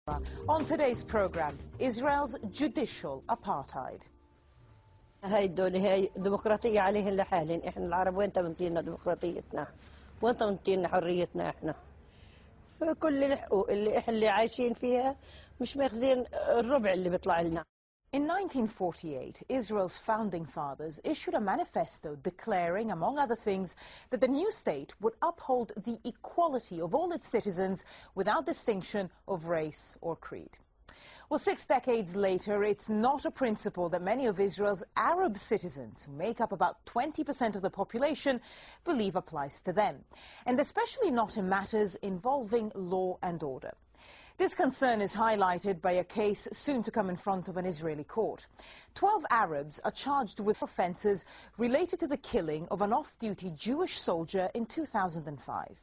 On today's program, Israel's judicial apartheid. هاي الدولة هاي ديمقراطية عليهن لحالهم، احنا العرب وين تمنتينا ديمقراطيتنا؟ وين تمنتينا حريتنا احنا؟ كل الحقوق اللي احنا عايشين فيها مش ماخذين الربع اللي بيطلع لنا. In 1948, Israel's founding fathers issued a manifesto declaring, among other things, that the new state would uphold the equality of all its citizens without distinction of race or creed. Well, 6 decades later, it's not a principle that many of Israel's Arab citizens, who make up about 20% of the population, believe applies to them, and especially not in matters involving law and order. This concern is highlighted by a case soon to come in front of an Israeli court. 12 Arabs are charged with offences related to the killing of an off-duty Jewish soldier in 2005.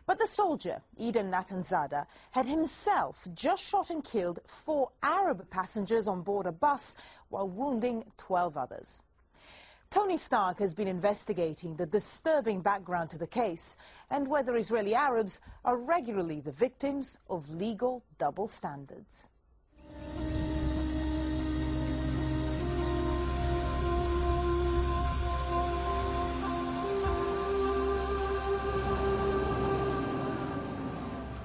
But the soldier, Natan Zada, had himself just shot and killed 4 Arab passengers on board a bus while wounding 12 others. Tony Stark has been investigating the disturbing background to the case and whether Israeli Arabs are regularly the victims of legal double standards.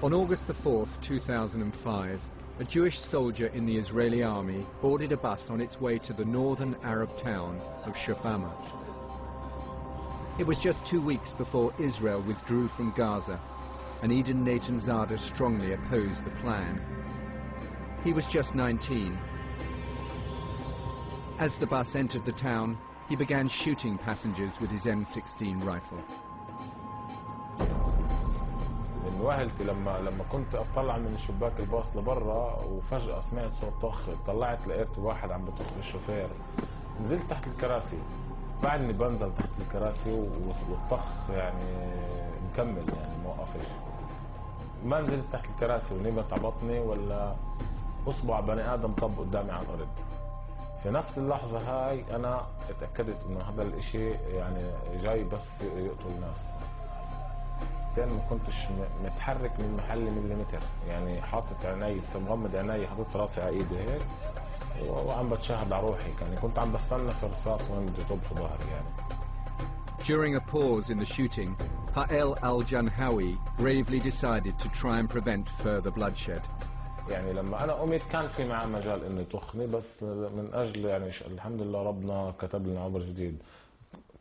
On August the 4th, 2005, a Jewish soldier in the Israeli army boarded a bus on its way to the northern Arab town of Shafaعmrو. It was just 2 weeks before Israel withdrew from Gaza, and Natan Zada strongly opposed the plan. He was just 19. As the bus entered the town, he began shooting passengers with his M16 rifle. وهلتي لما كنت اطلع من شباك الباص لبرا وفجأة سمعت صوت طخ، طلعت لقيت واحد عم بطخ الشوفير، نزلت تحت الكراسي، بعدني بنزل تحت الكراسي والطخ يعني مكمل يعني ما وقفش. ما نزلت تحت الكراسي ونمت على بطني ولا اصبع بني ادم طب قدامي على الارض. في نفس اللحظة هاي انا اتأكدت انه هذا الاشي يعني جاي بس يقتل ناس. ما كنتش متحرك من محل مليمتر، يعني حاطط عيني بس مغمض عيني، حاطط راسي على ايدي هيك وعم بتشاهد على روحي، يعني كنت عم بستنى في رصاص وين بده يطب في ظهري يعني. During a pause in the shooting, Ha'el al-Janhawi bravely decided to try and prevent further bloodshed. يعني لما انا قمت كان في معاه مجال انه يطخني، بس من اجل يعني الحمد لله ربنا كتب لنا عبر جديد.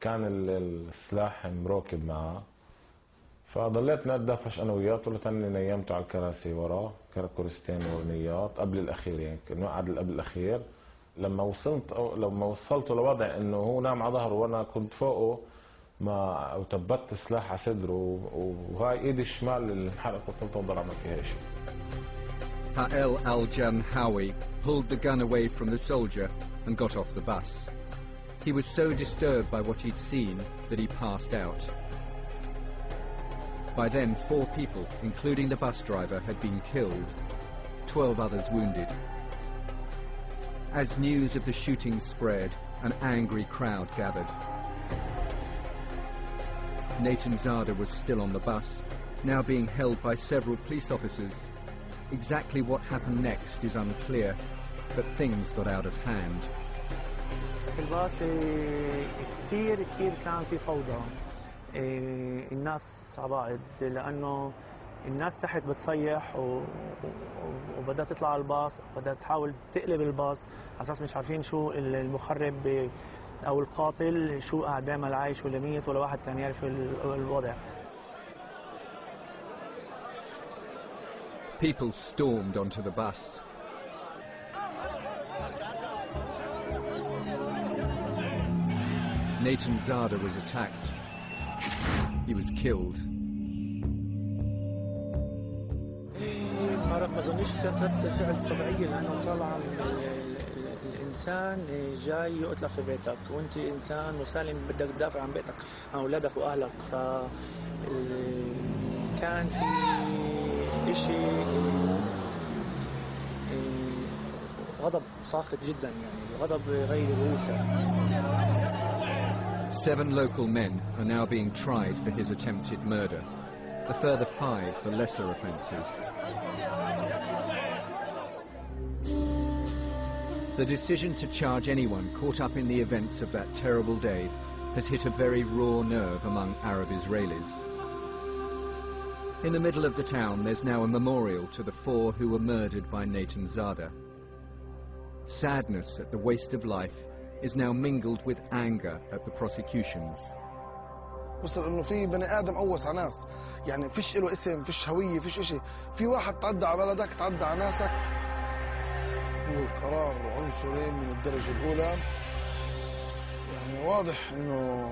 كان السلاح مراكب معاه، فضليت نتدافش انا وياه لتني نيمته على الكراسي وراه، كرسيتين ورنيات قبل الاخير، يعني نقعد قبل الاخير. لما وصلت لوضع انه هو نام على ظهره وانا كنت فوقه، ما وثبت السلاح على صدره، وهاي ايدي الشمال اللي انحرقت قلت ما اعمل فيها شيء. Ha'el al-Janhawi pulled the gun away from the soldier and got off the bus. He was so disturbed by what he'd seen that he passed out. By then, 4 people, including the bus driver, had been killed, 12 others wounded. As news of the shooting spread, an angry crowd gathered. Natan Zada was still on the bus, now being held by several police officers. Exactly what happened next is unclear, but things got out of hand. الباص كتير كان في فوضى. الناس على بعض لانه الناس تحت بتصيح وبدها تطلع على الباص، بدها تحاول تقلب الباص على اساس مش عارفين شو المخرب او القاتل شو قاعد بيعمل، عايش ولا ميت، ولا واحد كان يعرف الوضع. People stormed onto the bus. Natan Zada was attacked. He was killed. ما اظنش كانت ردة فعل طبيعية، لانه طالع الانسان جاي يقتلك في بيتك وانت انسان وسالم بدك تدافع عن بيتك عن اولادك واهلك، ف كان في شيء غضب ساخط جدا، يعني غضب غير واسع. 7 local men are now being tried for his attempted murder. A further 5 for lesser offences. The decision to charge anyone caught up in the events of that terrible day has hit a very raw nerve among Arab Israelis. In the middle of the town, there's now a memorial to the 4 who were murdered by Natan Zada. Sadness at the waste of life is now mingled with anger at the prosecutions. وصل انه في بني ادم قوس على ناس، يعني فيش له اسم، فيش هويه، فيش شيء، في واحد تعدى على بلدك، تعدى على ناسك. هو قرار عنصري من الدرجه الاولى. يعني واضح انه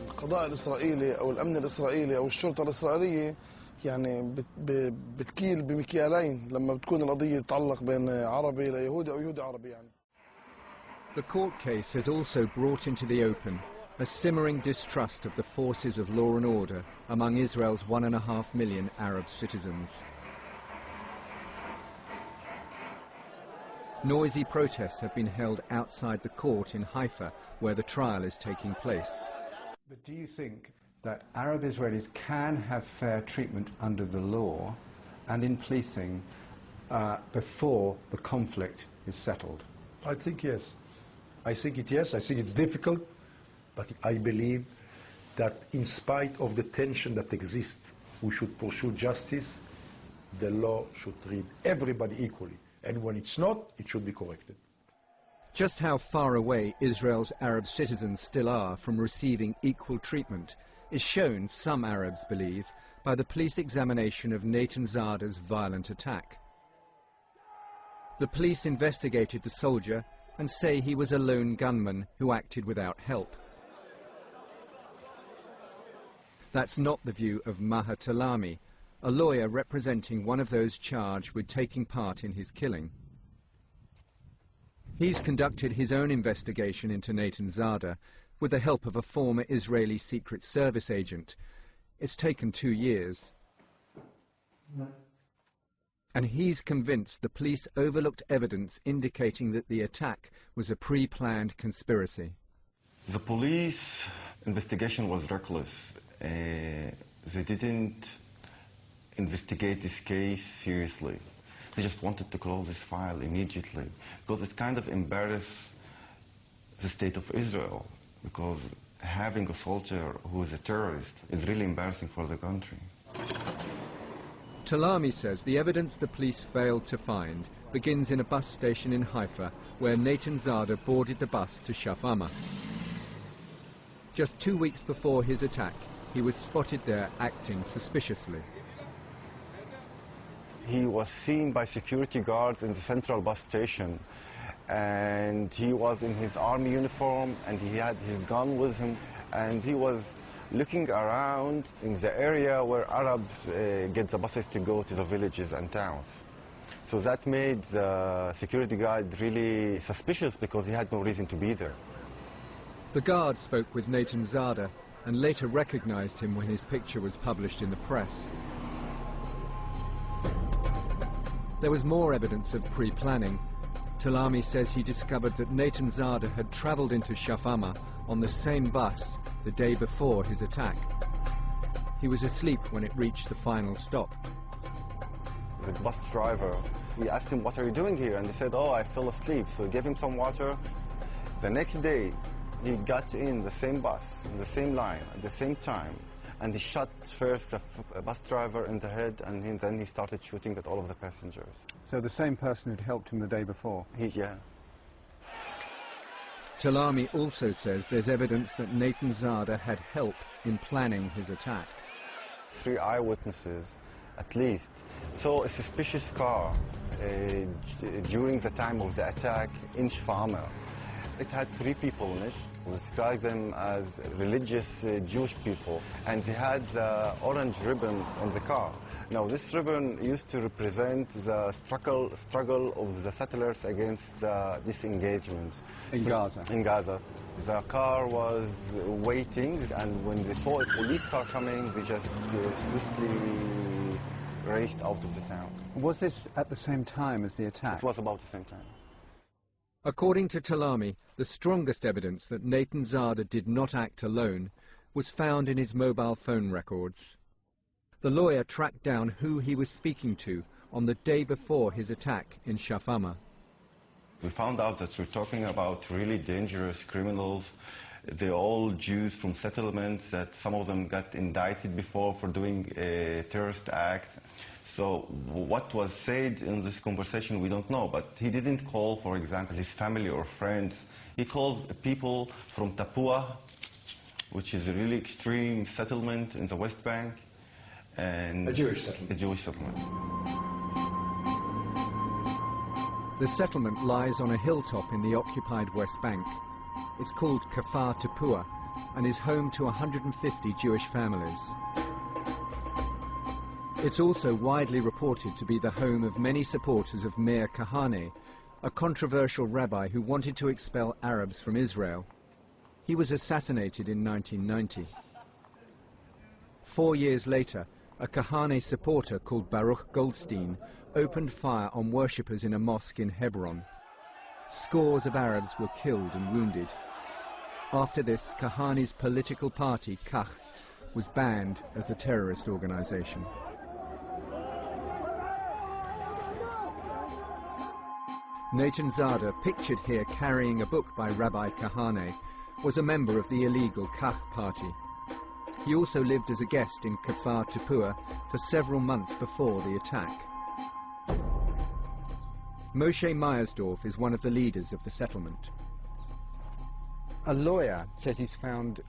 القضاء الاسرائيلي او الامن الاسرائيلي او الشرطه الاسرائيليه يعني بتكيل بمكيالين لما بتكون القضيه تتعلق بين عربي ليهودي او يهودي عربي يعني. The court case has also brought into the open a simmering distrust of the forces of law and order among Israel's 1.5 million Arab citizens. Noisy protests have been held outside the court in Haifa, where the trial is taking place. But do you think that Arab Israelis can have fair treatment under the law and in policing before the conflict is settled? I think yes. I think yes. I think it's difficult, but I believe that in spite of the tension that exists, we should pursue justice. The law should treat everybody equally. And when it's not, it should be corrected. Just how far away Israel's Arab citizens still are from receiving equal treatment is shown, some Arabs believe, by the police examination of Natan Zada's violent attack. The police investigated the soldier and say he was a lone gunman who acted without help. That's not the view of Maher Talami, a lawyer representing one of those charged with taking part in his killing. He's conducted his own investigation into Natan Zada with the help of a former Israeli Secret Service agent. It's taken 2 years. And he's convinced the police overlooked evidence indicating that the attack was a pre-planned conspiracy. The police investigation was reckless. They didn't investigate this case seriously. They just wanted to close this file immediately because it kind of embarrassed the state of Israel, because having a soldier who is a terrorist is really embarrassing for the country. Talami says the evidence the police failed to find begins in a bus station in Haifa where Natan Zada boarded the bus to Shafama. Just 2 weeks before his attack, he was spotted there acting suspiciously. He was seen by security guards in the central bus station, and he was in his army uniform and he had his gun with him, and he was looking around in the area where Arabs get the buses to go to the villages and towns. So that made the security guard really suspicious because he had no reason to be there. The guard spoke with Natan Zada and later recognized him when his picture was published in the press. There was more evidence of pre-planning. Talami says he discovered that Natan Zada had traveled into Shafama on the same bus the day before his attack. He was asleep when it reached the final stop. The bus driver, we asked him, "What are you doing here?" And he said, "Oh, I fell asleep." So we gave him some water. The next day, he got in the same bus, in the same line, at the same time, and he shot first the bus driver in the head, and then he started shooting at all of the passengers. So the same person who'd helped him the day before? Yeah. Talami also says there's evidence that Natan Zada had help in planning his attack. 3 eyewitnesses, at least, saw a suspicious car during the time of the attack in Shfa'amrou. It had 3 people in it. We described them as religious Jewish people, and they had the orange ribbon on the car. Now, this ribbon used to represent the struggle of the settlers against the disengagement. In Gaza? In Gaza. The car was waiting, and when they saw a police car coming, they just swiftly raced out of the town. Was this at the same time as the attack? It was about the same time. According to Talami, the strongest evidence that Natan Zada did not act alone was found in his mobile phone records. The lawyer tracked down who he was speaking to on the day before his attack in Shafama. We found out that we're talking about really dangerous criminals. They're all Jews from settlements that some of them got indicted before for doing terrorist acts. So what was said in this conversation, we don't know. But he didn't call, for example, his family or friends. He called people from Tapua, which is a really extreme settlement in the West Bank. And a Jewish settlement. A Jewish settlement. The settlement lies on a hilltop in the occupied West Bank. It's called Kfar Tapua and is home to 150 Jewish families. It's also widely reported to be the home of many supporters of Meir Kahane, a controversial rabbi who wanted to expel Arabs from Israel. He was assassinated in 1990. 4 years later, a Kahane supporter called Baruch Goldstein opened fire on worshippers in a mosque in Hebron. Scores of Arabs were killed and wounded. After this, Kahane's political party, Kach, was banned as a terrorist organization. Natan Zada, pictured here carrying a book by Rabbi Kahane, was a member of the illegal Kach party. He also lived as a guest in Kfar Tapua for several months before the attack. Moshe Meyersdorf is one of the leaders of the settlement. A lawyer says he's found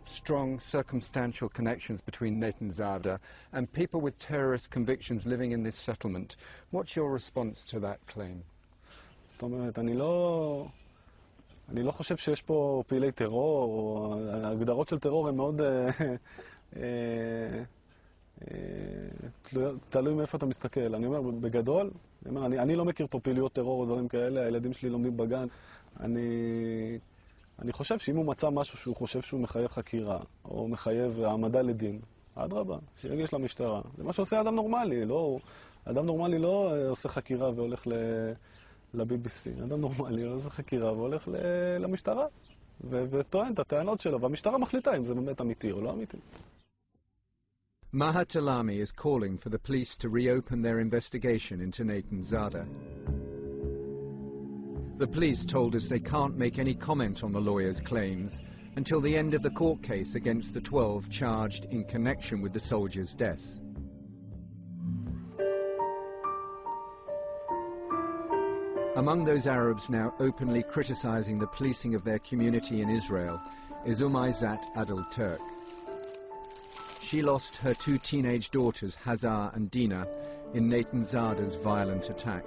strong circumstantial connections between Natan Zada and people with terrorist convictions living in this settlement. What's your response to that claim? זאת אומרת, אני לא חושב שיש פה פעילי טרור, או הגדרות של טרור הן מאוד תלוי מאיפה אתה מסתכל. אני אומר, בגדול, אני לא מכיר פה פעילויות טרור או דברים כאלה, הילדים שלי לומדים בגן. אני חושב שאם הוא מצא משהו שהוא חושב שהוא מחייב חקירה, או מחייב העמדה לדין, אדרבה, שיגיש למשטרה. זה מה שעושה אדם נורמלי, לא, אדם נורמלי לא עושה חקירה והולך ל-BBC. אדם נורמלי עושה חקירה והולך למשטרה, וטוען את הטענות שלו, והמשטרה מחליטה אם זה באמת אמיתי או לא אמיתי. Maha Talami is calling for the police to reopen their investigation into Natan Zada. The police told us they can't make any comment on the lawyer's claims until the end of the court case against the 12 charged in connection with the soldier's death. Among those Arabs now openly criticizing the policing of their community in Israel is Umaizat Adel Turk. She lost her 2 teenage daughters, Hazar and Dina, in Natan Zada's violent attack.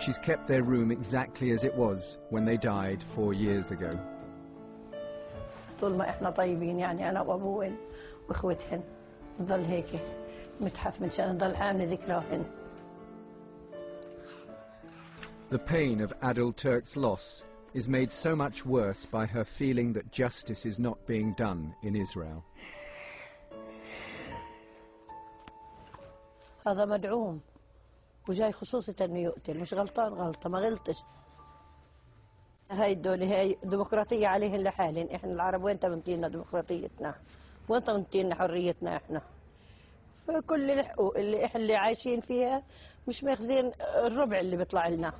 She's kept their room exactly as it was when they died 4 years ago. طول ما احنا طيبين يعني انا وابوهن واخوتهن نضل هيك متحف من شان نضل عامل ذكراهن. The pain of Adel Turk's loss is made so much worse by her feeling that justice is not being done in Israel. هذا مدعوم وجاي خصوصي انه يقتل، مش غلطان غلطه، ما غلطش. هاي الدولة هاي ديمقراطية عليهن لحالهم، احنا العرب وين تمنتينا ديمقراطيتنا؟ وين تمنتينا حريتنا احنا؟ فكل الحقوق اللي احنا اللي عايشين فيها مش ماخذين الربع اللي بيطلع لنا.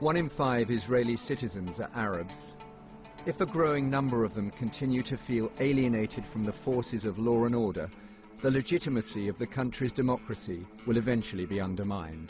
1 in 5 Israeli citizens are Arabs. If a growing number of them continue to feel alienated from the forces of law and order, the legitimacy of the country's democracy will eventually be undermined.